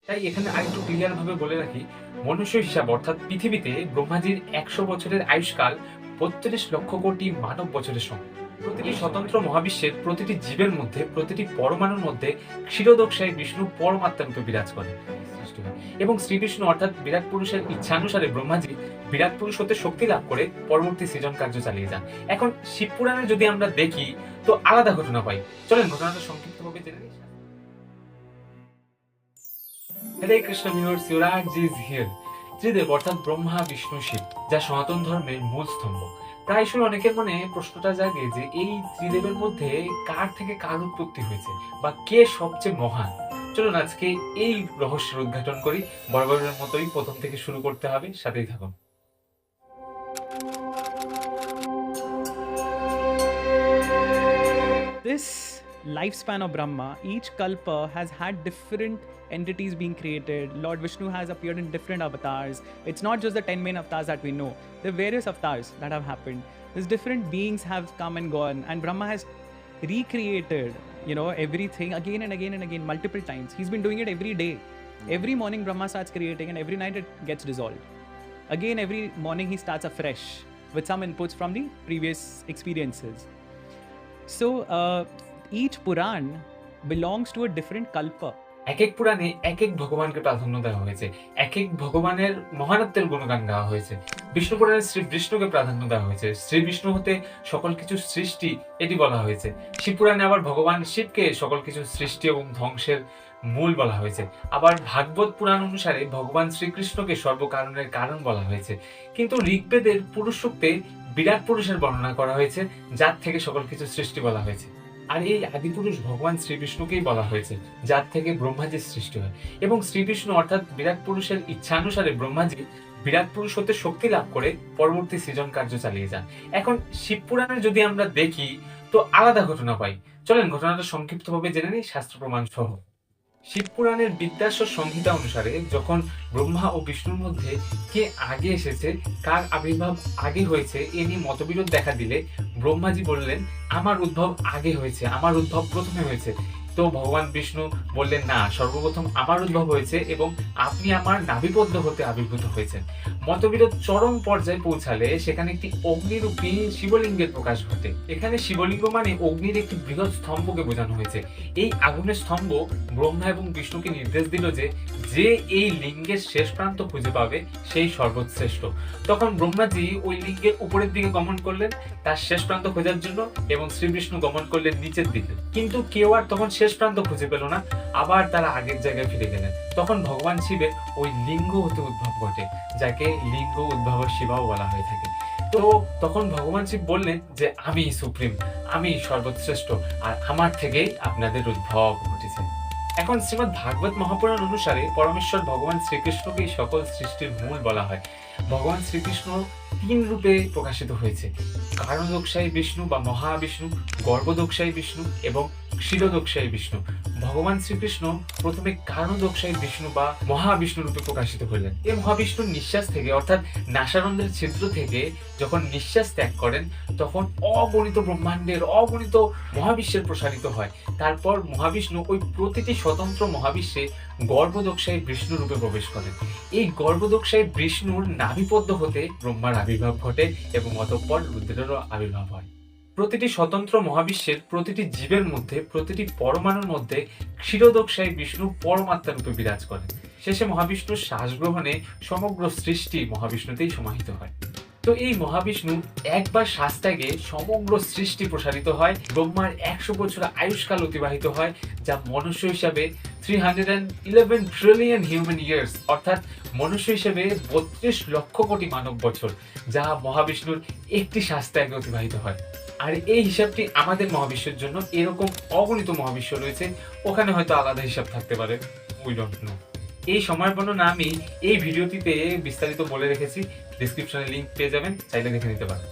তাই এখানে আরেকটু ক্লিয়ার ভাবে বলে রাখি, মনুষ্য হিসাব অর্থাৎ পৃথিবীতে ব্রহ্মাজির ১০০ বছরের আয়ুষ্কাল ৩২ লক্ষ কোটি মানব বছরের সমান। প্রতিটি স্বতন্ত্র মহাবিশ্বের প্রতিটি জীবের মধ্যে, প্রতিটি পরমাণুর মধ্যে ক্ষীরোদকশায়ী বিষ্ণু পরমাত্মা রূপে বিরাজ করেন সৃষ্টি হয়। এবং শ্রীবিষ্ণু অর্থাৎ বিরাট পুরুষের ইচ্ছানুসারে ব্রহ্মাজি বিরাট পুরুষ হতে শক্তি লাভ করে পরবর্তী সৃজন কার্য চালিয়ে যান। এখন শিব পুরাণে যদি আমরা দেখি তো আলাদা ঘটনা পাই। চলেন ঘটনাটা সংক্ষিপ্তভাবে জেনে নিই। Hare Krishna viewers, Yuvraj is here. Tridev অর্থাৎ ব্রহ্মা বিষ্ণু শিব, যা সনাতন ধর্মের মূল স্তম্ভ। প্রায়শই অনেকের মনে প্রশ্নটা জাগে যে এই ত্রিদেবের মধ্যে কার থেকে কার উৎপত্তি হয়েছে বা কে সবচেয়ে মহান। চলুন আজকে এই রহস্যের উদ্ঘাটন করি। বরাবরের মতোই প্রথম থেকে শুরু করতে হবে, সাথেই থাকুন। This lifespan of Brahma, each kalpa has had different entities being created. Lord Vishnu has appeared in different avatars. It's not just the 10 main avatars that we know. There are various avatars that have happened. These different beings have come and gone, and Brahma has recreated, everything again and again and again, multiple times. He's been doing it every day. Every morning Brahma starts creating, and every night it gets dissolved. Again, every morning he starts afresh with some inputs from the previous experiences. So each Puran belongs to a different kalpa. এক এক পুরাণে এক এক ভগবানকে প্রাধান্য দেওয়া হয়েছে, এক এক ভগবানের মহানত্বের গুণগান গাওয়া হয়েছে। বিষ্ণু পুরাণে শ্রী বিষ্ণুকে প্রাধান্য দেওয়া হয়েছে, শ্রী বিষ্ণু হতে সকল কিছু সৃষ্টি এটি বলা হয়েছে। শিব পুরাণে আবার ভগবান শিবকে সকল কিছু সৃষ্টি এবং ধ্বংসের মূল বলা হয়েছে। আবার ভাগবত পুরাণ অনুসারে ভগবান শ্রীকৃষ্ণকে সর্বকারণের কারণ বলা হয়েছে। কিন্তু ঋগ্বেদের পুরুষ সূক্তে বিরাট পুরুষের বর্ণনা করা হয়েছে, যার থেকে সকল কিছু সৃষ্টি বলা হয়েছে। আর এই আদিপুরুষ ভগবান শ্রীবিষ্ণুকেই বলা হয়েছে, যার থেকে ব্রহ্মাজির সৃষ্টি হয়। এবং শ্রীবিষ্ণু অর্থাৎ বিরাট পুরুষের ইচ্ছানুসারে ব্রহ্মাজি বিরাট পুরুষ হতে শক্তি লাভ করে পরবর্তী সৃজন কার্য চালিয়ে যান। এখন শিব পুরাণে যদি আমরা দেখি তো আলাদা ঘটনা পাই। চলেন ঘটনাটা সংক্ষিপ্তভাবে জেনে নিই শাস্ত্র প্রমাণ সহ। শিব পুরাণের বিদ্যাশ্বর সংহিতা অনুসারে যখন ব্রহ্মা ও বিষ্ণুর মধ্যে কে আগে এসেছে, কার আবির্ভাব আগে হয়েছে এ নিয়ে মতবিরোধ দেখা দিলে ব্রহ্মাজি বললেন আমার উদ্ভব আগে হয়েছে, আমার উদ্ভব প্রথমে হয়েছে। তো ভগবান বিষ্ণু বললেন না, সর্বপ্রথম আমার উদ্ভব হয়েছে এবং আপনি আমার নাভিপদ্ম হতে আবির্ভূত হয়েছেন। মতবিরোধ চরম পর্যায়ে পৌঁছালে সেখানে একটি অগ্নিরূপী শিবলিঙ্গের প্রকাশ ঘটে। এখানে শিবলিঙ্গ মানে অগ্নির একটি বৃহৎ স্তম্ভকে বোঝানো হয়েছে। এই আগুনের স্তম্ভ ব্রহ্মা এবং বিষ্ণুকে নির্দেশ দিল যে যে এই লিঙ্গের শেষ প্রান্ত খুঁজে পাবে সেই সর্বশ্রেষ্ঠ। তখন ব্রহ্মাজি ওই লিঙ্গের উপরের দিকে গমন করলেন তার শেষ প্রান্ত খোঁজার জন্য, এবং শ্রী বিষ্ণু গমন করলেন নিচের দিকে। কিন্তু কেউ আর তখন শেষ প্রান্ত খুঁজে পেল না, আবার তারা আগের জায়গায় ফিরে গেলেন। তখন ভগবান শিবের ওই লিঙ্গ হতে উদ্ভব ঘটে, যাকে লিঙ্গ উদ্ভব শিবাও বলা হয়ে থাকে। তো তখন ভগবান শিব বললেন যে আমি সুপ্রিম, আমি সর্বশ্রেষ্ঠ, আর আমার থেকেই আপনাদের উদ্ভব ঘটেছে। এখন শ্রীমদ্ ভাগবত মহাপুরাণ অনুসারে পরমেশ্বর ভগবান শ্রীকৃষ্ণকেই সকল সৃষ্টির মূল বলা হয়। ভগবান শ্রীকৃষ্ণ 3 রূপে প্রকাশিত হয়েছে: কারণদোক্ষায়ী বিষ্ণু বা মহাবিষ্ণু, গর্ভদোক্ষায়ী বিষ্ণু এবং ক্ষীরোদোক্ষায়ী বিষ্ণু। ভগবান শ্রীকৃষ্ণ প্রথমে কারণদোক্ষায়ী বিষ্ণু বা মহাবিষ্ণু রূপে প্রকাশিত হলেন। এই মহাবিষ্ণুর নিঃশ্বাস থেকে অর্থাৎ নাসারন্ধ্রের ছিদ্র থেকে যখন নিঃশ্বাস ত্যাগ করেন তখন অগণিত ব্রহ্মাণ্ডের অগণিত মহাবিশ্বের প্রসারিত হয়। তারপর মহাবিষ্ণু ওই প্রতিটি স্বতন্ত্র মহাবিশ্বে গর্ভদোক্ষায়ী বিষ্ণু রূপে প্রবেশ করেন। এই গর্ভদোক্ষায়ী বিষ্ণুর নাভিপদ্ম হতে ব্রহ্মার আবির্ভাব ঘটে এবং অতঃপর রুদ্রেরও আবির্ভাব হয়। প্রতিটি স্বতন্ত্র মহাবিশ্বের প্রতিটি জীবের মধ্যে, প্রতিটি পরমাণুর মধ্যে ক্ষীরোদোক্ষায়ী বিষ্ণু পরমাত্মা রূপে বিরাজ করেন। শেষে মহাবিষ্ণুর শ্বাস গ্রহণে সমগ্র সৃষ্টি মহাবিষ্ণুতেই সমাহিত হয়। তো এই মহাবিষ্ণু একবার শ্বাস ত্যাগে সমগ্র সৃষ্টি প্রসারিত হয়। ব্রহ্মার 100 বছর আয়ুষ্কাল অতিবাহিত হয়, যা মনুষ্য হিসাবে 311 ট্রিলিয়ন হিউম্যান ইয়ার্স, অর্থাৎ মনুষ্য হিসেবে 32 লক্ষ কোটি মানব বছর, যা মহাবিষ্ণুর একটি শ্বাস ত্যাগে অতিবাহিত হয়। আর এই হিসাবটি আমাদের মহাবিশ্বের জন্য, এরকম অগণিত মহাবিশ্ব রয়েছে, ওখানে হয়তো আলাদা হিসাব থাকতে পারে, উই ডোন্ট নো। এই সময়ের বর্ণনা আমি এই ভিডিওটিতে বিস্তারিত বলে রেখেছি, ডেসক্রিপশনে লিংক পেয়ে যাবেন, চাইলে দেখে নিতে পারেন।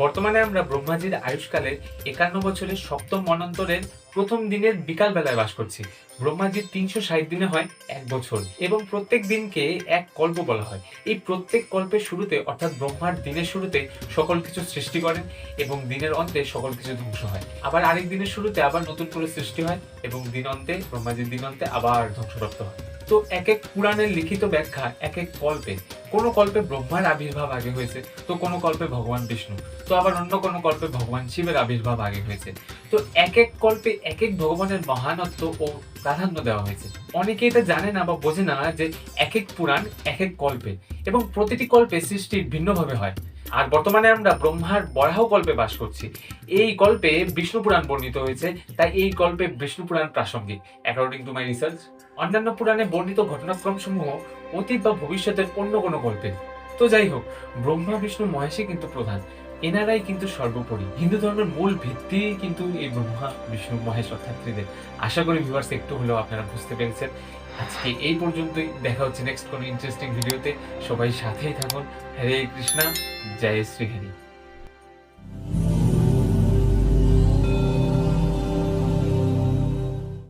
বর্তমানে আমরা ব্রহ্মাজির আয়ুষ্কালের 51 বছরের সপ্তম মন্বন্তরের প্রথম দিনের বিকাল বেলায় বাস করছি। ব্রহ্মাজির 360 দিনে হয় 1 বছর, এবং প্রত্যেক দিনকে এক কল্প বলা হয়। এই প্রত্যেক কল্পের শুরুতে অর্থাৎ ব্রহ্মার দিনের শুরুতে সকল কিছু সৃষ্টি করেন এবং দিনের অন্তে সকল কিছু ধ্বংস হয়। আবার আরেক দিনের শুরুতে আবার নতুন করে সৃষ্টি হয় এবং দিন অন্তে, ব্রহ্মাজির দিন অন্তে আবার ধ্বংসপ্রাপ্ত হয়। তো এক এক পুরাণের লিখিত ব্যাখ্যা এক এক কল্পে, কোনো কল্পে ব্রহ্মার আবির্ভাব আগে হয়েছে, তো কোনো কল্পে ভগবান বিষ্ণু, তো আবার অন্য কোনো কল্পে ভগবান শিবের আবির্ভাব আগে হয়েছে। তো এক এক কল্পে এক এক ভগবানের মহানত্ব ও প্রাধান্য দেওয়া হয়েছে। অনেকে এটা জানে না বা বোঝে না যে এক এক পুরাণ এক এক কল্পে, এবং প্রতিটি কল্পে সৃষ্টি ভিন্নভাবে হয়। আর বর্তমানে আমরা ব্রহ্মার বরাহ কল্পে বাস করছি। এই কল্পে বিষ্ণু পুরাণ বর্ণিত হয়েছে, তাই এই কল্পে বিষ্ণু পুরাণ প্রাসঙ্গিক অ্যাকর্ডিং টু মাই রিসার্চ। অন্যান্য পুরাণে বর্ণিত ঘটনাক্রম সমূহ অতীত বা ভবিষ্যতের অন্য কোনো গল্পে। তো যাই হোক, ব্রহ্মা বিষ্ণু মহেশই কিন্তু প্রধান, এনারাই কিন্তু সর্বোপরি। হিন্দু ধর্মের মূল ভিত্তি কিন্তু এই ব্রহ্মা বিষ্ণু মহেশ অর্থাৎ ত্রিদেব। আশা করি ভিউয়ার্স একটু হলেও আপনারা বুঝতে পেরেছেন। আজকে এই পর্যন্তই, দেখা হচ্ছে নেক্সট কোনো ইন্টারেস্টিং ভিডিওতে। সবাই সাথেই থাকুন। হরে কৃষ্ণা, জয় শ্রী হরি।